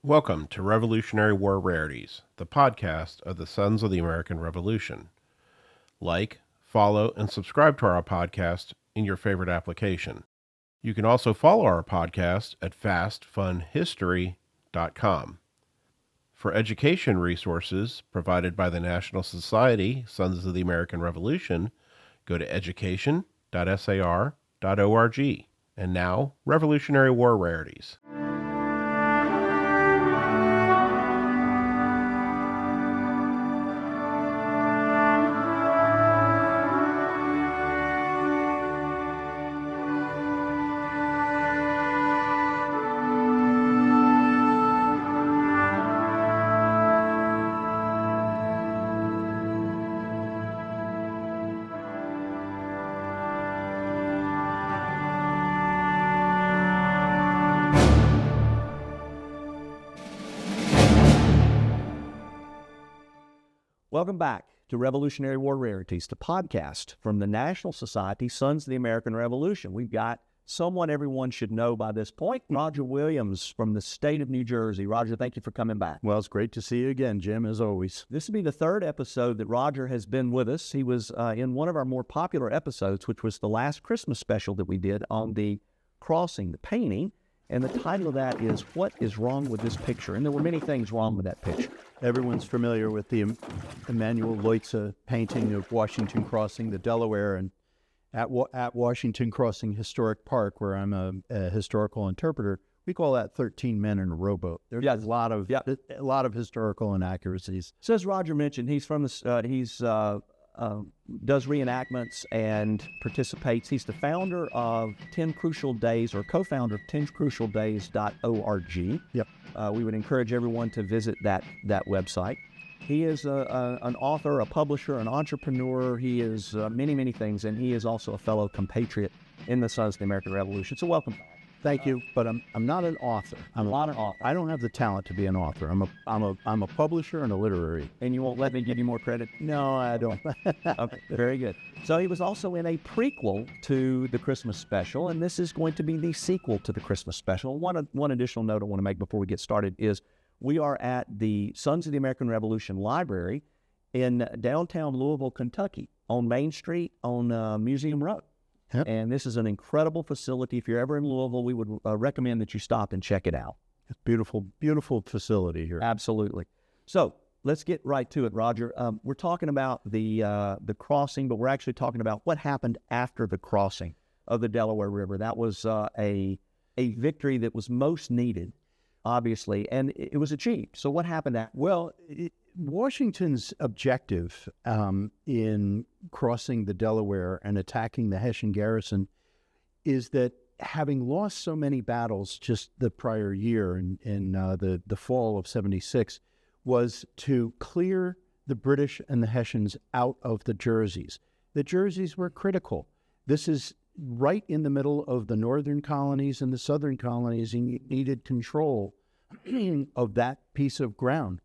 Welcome to Revolutionary War Rarities, the podcast of the Sons of the American Revolution. Like, follow, and subscribe to our podcast in your favorite application. You can also follow our podcast at fastfunhistory.com. For education resources provided by the National Society Sons of the American Revolution, go to education.sar.org. And now, Revolutionary War Rarities. Welcome back to Revolutionary War Rarities, the podcast from the National Society Sons of the American Revolution. We've got someone everyone should know by this point, Roger Williams from the state of New Jersey. Roger, thank you for coming back. Well, it's great to see you again, Jim, as always. This will be the third episode that Roger has been with us. He was in one of our more popular episodes, which was the last Christmas special that we did on the crossing, the painting. And the title of that is, What is Wrong with This Picture? And there were many things wrong with that picture. Everyone's familiar with the Emanuel Leutze painting of Washington crossing the Delaware, and at Washington Crossing Historic Park, where I'm a historical interpreter, we call that 13 men in a rowboat. There's a lot of historical inaccuracies. So as Roger mentioned, he's from the does reenactments and participates. He's the founder of 10 Crucial Days, or co-founder of 10crucialdays.org. Yep. We would encourage everyone to visit that website. He is an author, a publisher, an entrepreneur. He is many, many things, and he is also a fellow compatriot in the Sons of the American Revolution. So welcome back. Thank you, but I'm not an author. I'm not an author. I don't have the talent to be an author. I'm a publisher and a literary. And you won't let me give you more credit? No, I don't. Okay, very good. So he was also in a prequel to the Christmas special, and this is going to be the sequel to the Christmas special. One additional note I want to make before we get started is we are at the Sons of the American Revolution Library in downtown Louisville, Kentucky, on Main Street on Museum Road. Yep. And this is an incredible facility. If you're ever in Louisville, we would recommend that you stop and check it out. It's beautiful, beautiful facility here. Absolutely. So let's get right to it, Roger. We're talking about the crossing, but we're actually talking about what happened after the crossing of the Delaware River. That was a victory that was most needed, obviously, and it was achieved. So what happened after? Well, Washington's objective in crossing the Delaware and attacking the Hessian garrison is that, having lost so many battles just the prior year in the fall of 76, was to clear the British and the Hessians out of the Jerseys. The Jerseys were critical. This is right in the middle of the northern colonies and the southern colonies, and you needed control of that piece of ground.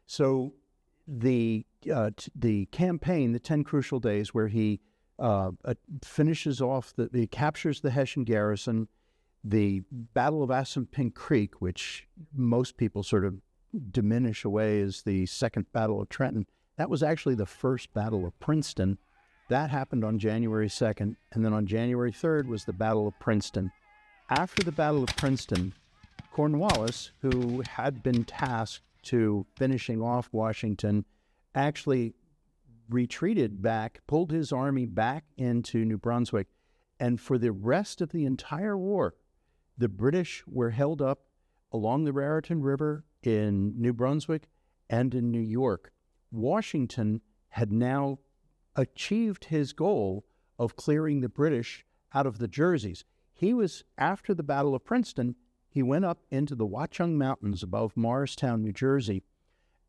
So the campaign, the 10 Crucial Days, where he finishes off, he captures the Hessian garrison, the Battle of Assunpink Creek, which most people sort of diminish away as the Second Battle of Trenton. That was actually the first Battle of Princeton. That happened on January 2nd, and then on January 3rd was the Battle of Princeton. After the Battle of Princeton, Cornwallis, who had been tasked to finishing off Washington, actually retreated back, pulled his army back into New Brunswick, and for the rest of the entire war, the British were held up along the Raritan River in New Brunswick and in New York. Washington had now achieved his goal of clearing the British out of the Jerseys. He was, after the Battle of Princeton, he went up into the Watchung Mountains above Morristown, New Jersey,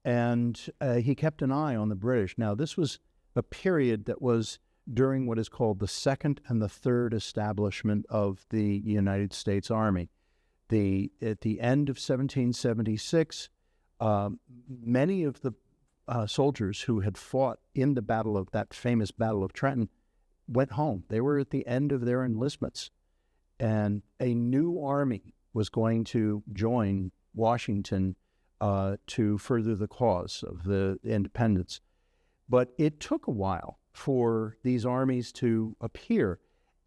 and he kept an eye on the British. Now, this was a period that was during what is called the second and the third establishment of the United States Army. At the end of 1776, many of the soldiers who had fought in that famous Battle of Trenton went home. They were at the end of their enlistments, and a new army was going to join Washington to further the cause of the independence. But it took a while for these armies to appear.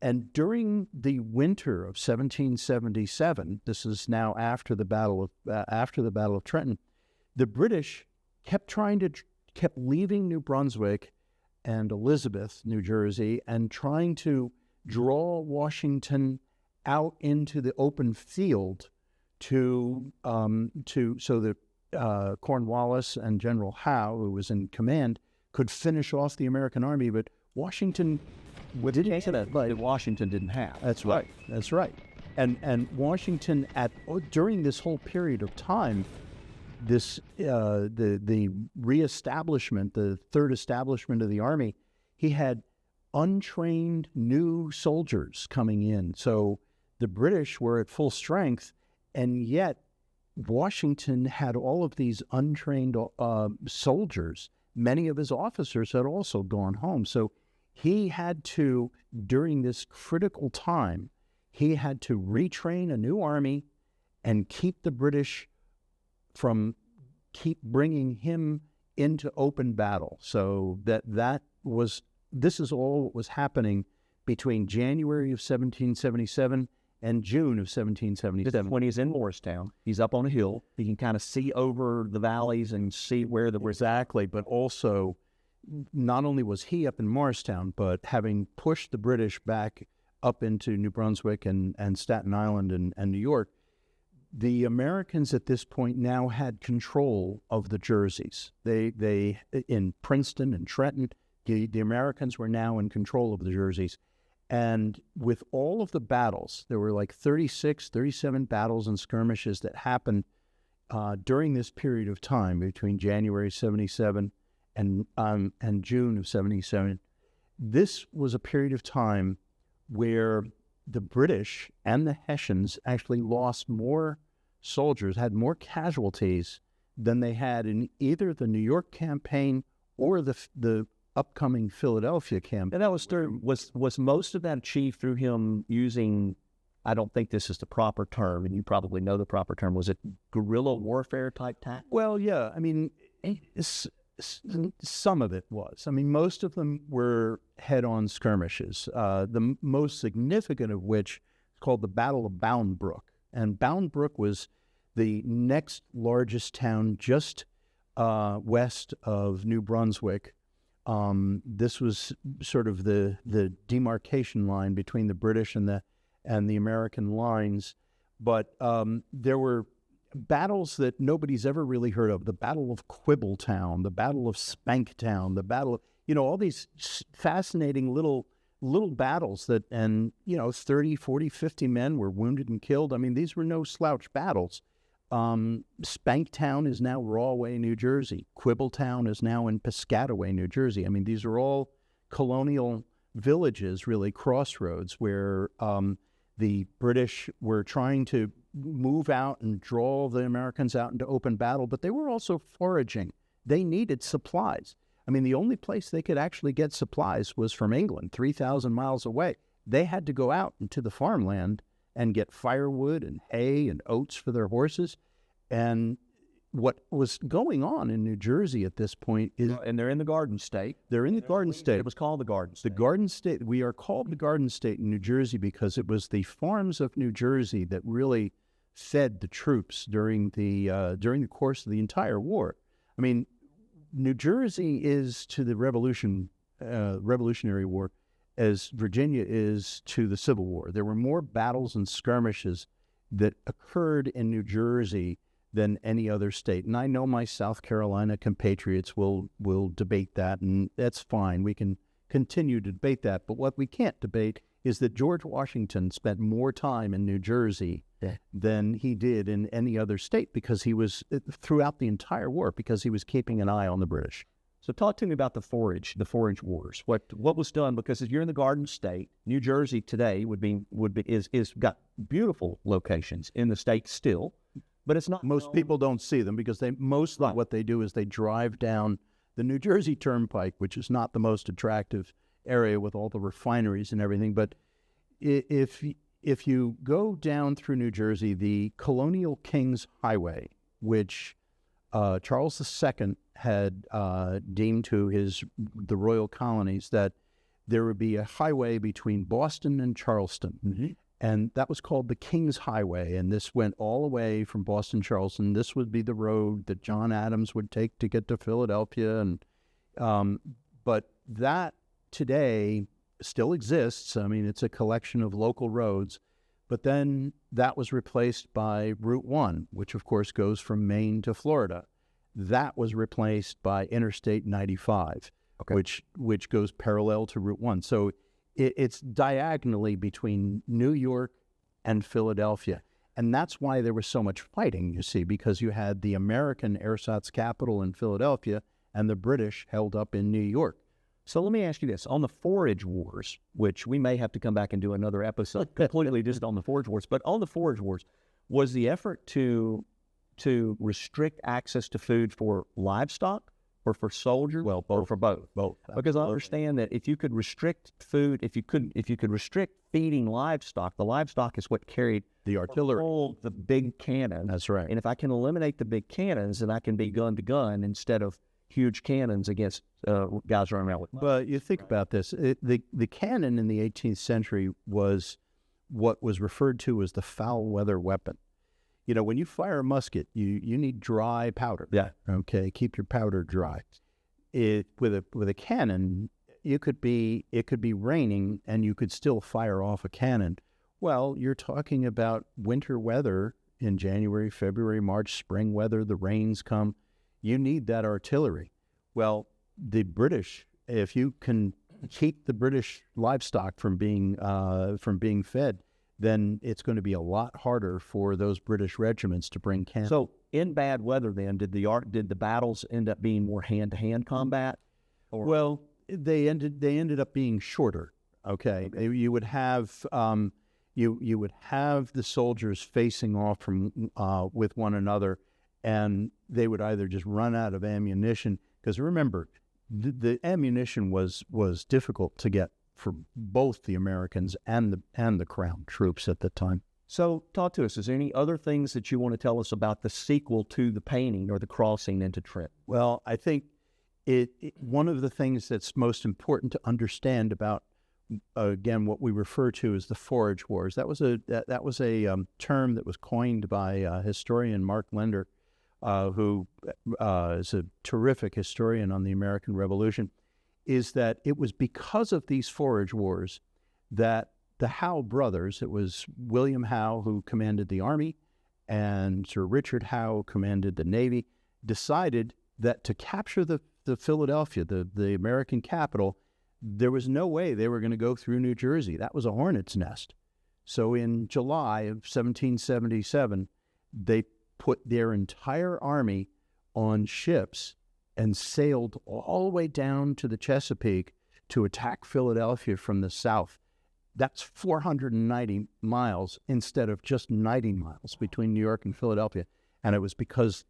And during the winter of 1777, this is now after the Battle of Trenton, the British kept leaving New Brunswick and Elizabeth, New Jersey, and trying to draw Washington out into the open field so that Cornwallis and General Howe, who was in command, could finish off the American army. But Washington Washington didn't have. That's right. That's right. And Washington during this whole period of time, this the reestablishment, the third establishment of the army, he had untrained new soldiers coming in. So the British were at full strength, and yet Washington had all of these untrained soldiers. Many of his officers had also gone home. So he had to, during this critical time, he had to retrain a new army and keep the British from bringing him into open battle. So this is all what was happening between January of 1777 and June of 1777. When he's in Morristown, he's up on a hill. He can kind of see over the valleys and see where the... Exactly, but also, not only was he up in Morristown, but having pushed the British back up into New Brunswick and Staten Island and New York, the Americans at this point now had control of the Jerseys. They in Princeton and Trenton, the Americans were now in control of the Jerseys. And with all of the battles, there were like 37 battles and skirmishes that happened during this period of time between January 77 and June of 77. This was a period of time where the British and the Hessians actually lost more soldiers, had more casualties than they had in either the New York campaign or the upcoming Philadelphia campaign. And that was most of that achieved through him using, I don't think this is the proper term, and you probably know the proper term, was it guerrilla warfare type tactics? Well, yeah, I mean, some of it was. I mean, most of them were head-on skirmishes, the most significant of which is called the Battle of Bound Brook. And Bound Brook was the next largest town just west of New Brunswick. This was sort of the demarcation line between the British and the American lines. But there were battles that nobody's ever really heard of. The Battle of Quibbletown, the Battle of Spanktown, the Battle of, all these fascinating little battles that, and 30, 40, 50 men were wounded and killed. I mean, these were no slouch battles. Spanktown is now Rahway, New Jersey. Quibbletown is now in Piscataway, New Jersey. I mean, these are all colonial villages, really crossroads, where the British were trying to move out and draw the Americans out into open battle, but they were also foraging. They needed supplies. I mean, the only place they could actually get supplies was from England, 3,000 miles away. They had to go out into the farmland and get firewood and hay and oats for their horses. And what was going on in New Jersey at this point is... And they're in the Garden State. They're in the Garden State. It was called the Garden State. The Garden State. We are called the Garden State in New Jersey because it was the farms of New Jersey that really fed the troops during the course of the entire war. I mean, New Jersey is to the Revolutionary War as Virginia is to the Civil War. There were more battles and skirmishes that occurred in New Jersey than any other state. And I know my South Carolina compatriots will debate that, and that's fine. We can continue to debate that. But what we can't debate is that George Washington spent more time in New Jersey than he did in any other state, because he was, throughout the entire war, because he was keeping an eye on the British. So talk to me about the forage wars. What was done, because if you're in the Garden State, New Jersey today is got beautiful locations in the state still, but it's not. Most people don't see them because what they do is they drive down the New Jersey Turnpike, which is not the most attractive area with all the refineries and everything. But if if you go down through New Jersey, the Colonial Kings Highway, which Charles II had deemed to the royal colonies that there would be a highway between Boston and Charleston. Mm-hmm. And that was called the King's Highway. And this went all the way from Boston, Charleston. This would be the road that John Adams would take to get to Philadelphia. And but that today still exists. I mean, it's a collection of local roads. But then that was replaced by Route 1, which of course goes from Maine to Florida. That was replaced by Interstate 95, which goes parallel to Route 1. So it's diagonally between New York and Philadelphia. And that's why there was so much fighting, you see, because you had the American ersatz capital in Philadelphia and the British held up in New York. So let me ask you this. On the forage wars, which we may have to come back and do another episode completely just on the forage wars, but on the forage wars, was the effort to restrict access to food for livestock or for soldiers? Well, or for both? Both. Because I understand that if you could restrict food, if you could restrict feeding livestock, the livestock is what carried the artillery, the big cannons. That's right. And if I can eliminate the big cannons, then I can be gun to gun instead of huge cannons against guys running around with. But you think about this. The cannon in the 18th century was what was referred to as the foul weather weapon. You know, when you fire a musket, you need dry powder. Yeah. Okay, keep your powder dry. With a cannon, it could be raining and you could still fire off a cannon. Well, you're talking about winter weather in January, February, March, spring weather. The rains come. You need that artillery. Well, the British, if you can keep the British livestock from being fed, then it's going to be a lot harder for those British regiments to bring cannons. So, in bad weather, then did the battles end up being more hand-to-hand combat? Or? Well, they ended up being shorter. Okay, you would have you would have the soldiers facing off from with one another, and they would either just run out of ammunition, because remember, the ammunition was difficult to get for both the Americans and the Crown troops at the time. So talk to us. Is there any other things that you want to tell us about the sequel to the painting or the crossing into Trent? Well, I think one of the things that's most important to understand about, again, what we refer to as the forage wars. That was a term that was coined by historian Mark Lender, who is a terrific historian on the American Revolution, is that it was because of these forage wars that the Howe brothers, it was William Howe who commanded the Army and Sir Richard Howe commanded the Navy, decided that to capture the Philadelphia, the American capital, there was no way they were going to go through New Jersey. That was a hornet's nest. So in July of 1777, they put their entire army on ships and sailed all the way down to the Chesapeake to attack Philadelphia from the south. That's 490 miles instead of just 90 miles between New York and Philadelphia. And it was because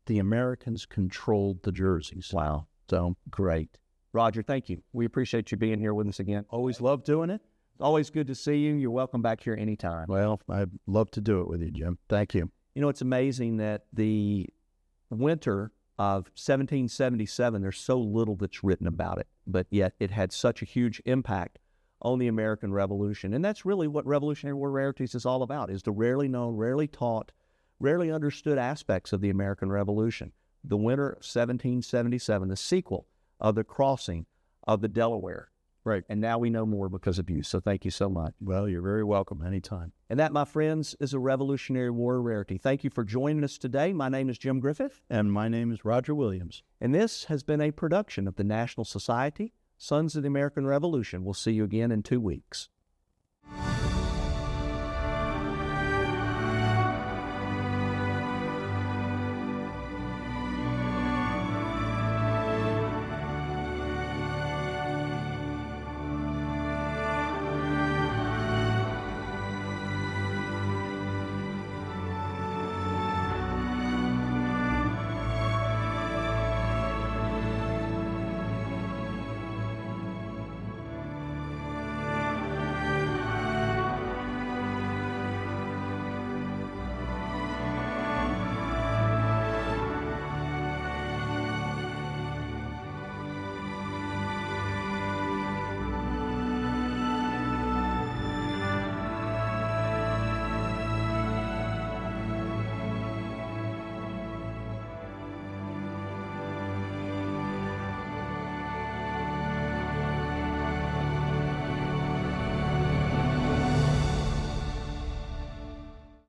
the Americans controlled the Jerseys. Wow. So great. Roger, thank you. We appreciate you being here with us again. Always love doing it. Always good to see you. You're welcome back here anytime. Well, I'd love to do it with you, Jim. Thank you. You know, it's amazing that the winter of 1777, there's so little that's written about it, but yet it had such a huge impact on the American Revolution. And that's really what Revolutionary War Rarities is all about, is the rarely known, rarely taught, rarely understood aspects of the American Revolution. The winter of 1777, the sequel of the crossing of the Delaware. Right. And now we know more because of you. So thank you so much. Well, you're very welcome anytime. And that, my friends, is a Revolutionary War Rarity. Thank you for joining us today. My name is Jim Griffith. And my name is Roger Williams. And this has been a production of the National Society, Sons of the American Revolution. We'll see you again in 2 weeks.